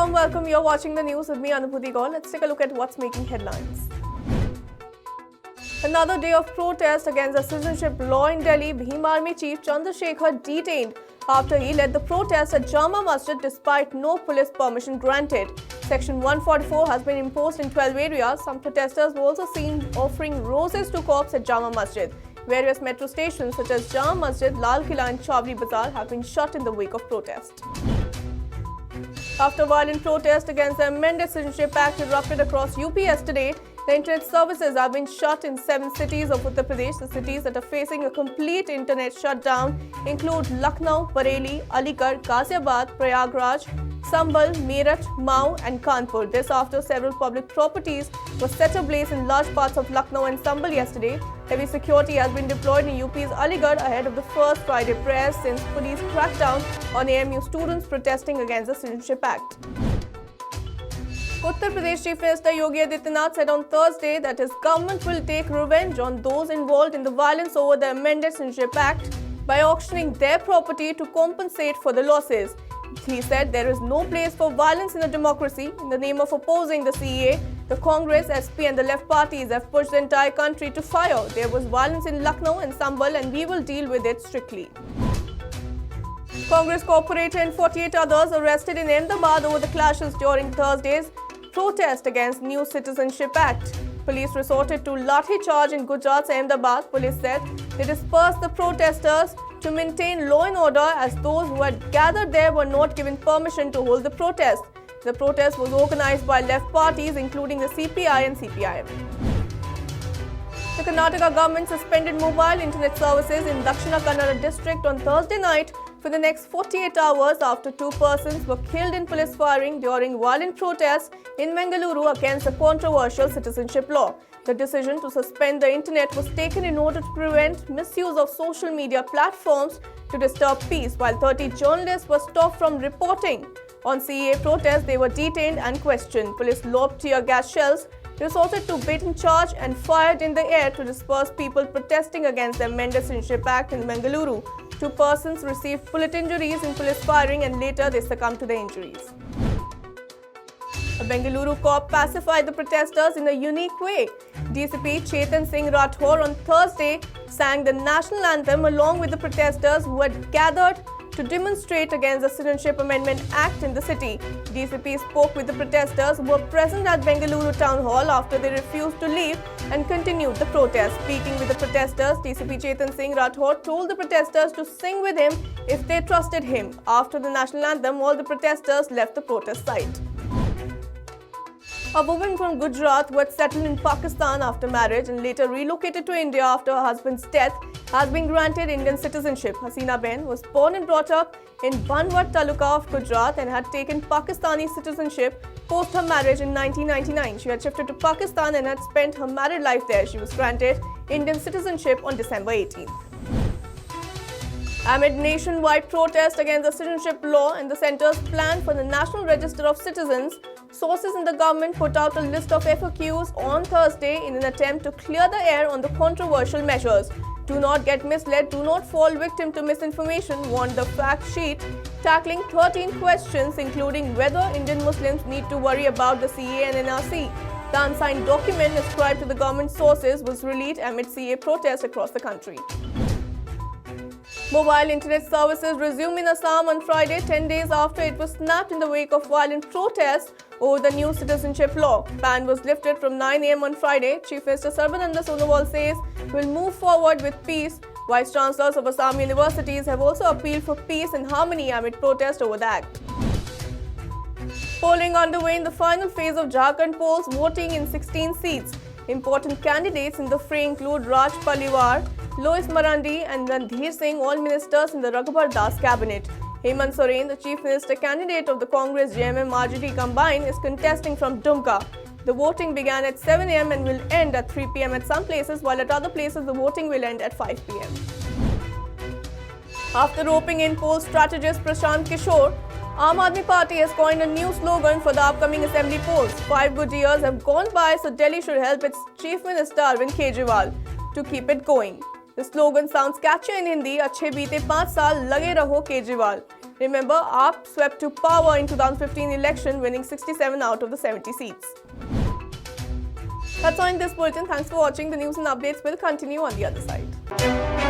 warm welcome. You're watching the news with me, Anubhuti Gaul. Let's take a look at what's making headlines. Another day of protest against the citizenship law in Delhi. Bhim Army Chief Chandrashekhar detained after he led the protest at Jama Masjid despite no police permission granted. Section 144 has been imposed in 12 areas. Some protesters were also seen offering roses to cops at Jama Masjid. Various metro stations such as Jama Masjid, Lal Killa and Chawri Bazaar have been shut in the wake of protest. After violent protest against the amended Citizenship Act erupted across UP yesterday, the internet services have been shut in 7 cities of Uttar Pradesh. The cities that are facing a complete internet shutdown include Lucknow, Bareilly, Aligarh, Ghaziabad, Prayagraj, Sambhal, Meerut, Mau and Kanpur. This after several public properties were set ablaze in large parts of Lucknow and Sambhal yesterday. Heavy security has been deployed in UP's Aligarh ahead of the first Friday prayers since police crackdown on AMU students protesting against the Citizenship Act. Uttar Pradesh Chief Minister Yogi Adityanath said on Thursday that his government will take revenge on those involved in the violence over the amended Citizenship Act by auctioning their property to compensate for the losses. He said there is no place for violence in a democracy. In the name of opposing the CEA, the Congress, SP and the left parties have pushed the entire country to fire. There was violence in Lucknow and Sambhal and we will deal with it strictly. Congress corporator and 48 others arrested in Ahmedabad over the clashes during Thursday's protest against new Citizenship Act. Police resorted to lathi charge in Gujarat'S Ahmedabad. Police said they dispersed the protesters to maintain law and order as those who had gathered there were not given permission to hold the protest. The protest was organized by left parties including the CPI and CPIM. The Karnataka government suspended mobile internet services in Dakshina Kannada district on Thursday night for the next 48 hours after 2 persons were killed in police firing during violent protests in Bengaluru against the controversial citizenship law. The decision to suspend the internet was taken in order to prevent misuse of social media platforms to disturb peace, while 30 journalists were stopped from reporting. On CEA protests, they were detained and questioned. Police lobbed tear gas shells, resorted to beaten charge and fired in the air to disperse people protesting against the amended Citizenship Act in Bengaluru. 2 persons received bullet injuries in police firing and later they succumbed to the injuries. A Bengaluru Cop pacified the protesters in a unique way. DCP Chetan Rathore on Thursday sang the national anthem along with the protesters who had gathered to demonstrate against the Citizenship Amendment Act in the city. DCP spoke with the protesters who were present at Bengaluru Town Hall after they refused to leave and continued the protest. Speaking with the protesters, DCP Chetan Rathore told the protesters to sing with him if they trusted him. After the national anthem, all the protesters left the protest site. A woman from Gujarat who had settled in Pakistan after marriage and later relocated to India after her husband's death has been granted Indian citizenship. Hasina Ban was born and brought up in Banwad Taluka of Gujarat and had taken Pakistani citizenship post her marriage in 1999. She had shifted to Pakistan and had spent her married life there. She was granted Indian citizenship on December 18th. Amid nationwide protest against the citizenship law and the centre's plan for the National Register of Citizens, sources in the government put out a list of FAQs on Thursday in an attempt to clear the air on the controversial measures. Do not get misled, do not fall victim to misinformation, warned the fact sheet, tackling 13 questions including whether Indian Muslims need to worry about the CA and NRC. The unsigned document ascribed to the government sources was released amid CA protests across the country. Mobile internet services resumed in Assam on Friday, 10 days after it was snapped in the wake of violent protests over the new citizenship law. Ban was lifted from 9 a.m. on Friday. Chief Minister Sarbananda Sonowal says will move forward with peace. Vice Chancellors of Assam universities have also appealed for peace and harmony amid protest over the act. Polling underway in the final phase of Jharkhand polls, voting in 16 seats. Important candidates in the fray include Raj Paliwar, Lois Marandi and Randhir Singh, all ministers in the Raghubar Das cabinet. Hemant Soren, the chief minister candidate of the Congress JMM RJD combined, is contesting from Dumka. The voting began at 7 a.m. and will end at 3 p.m. at some places, while at other places the voting will end at 5 p.m. After roping in poll strategist Prashant Kishore, Aam Aadmi Party has coined a new slogan for the upcoming assembly polls. 5 good years have gone by, so Delhi should help its Chief Minister Arvind KEJRIWal to keep it going. The slogan sounds catchy in Hindi, "Achhe beete 5 saal, lage raho Kejriwal." Remember, AAP swept to power in 2015 election, winning 67 out of the 70 seats. That's all in this bulletin. Thanks for watching. The news and updates will continue on the other side.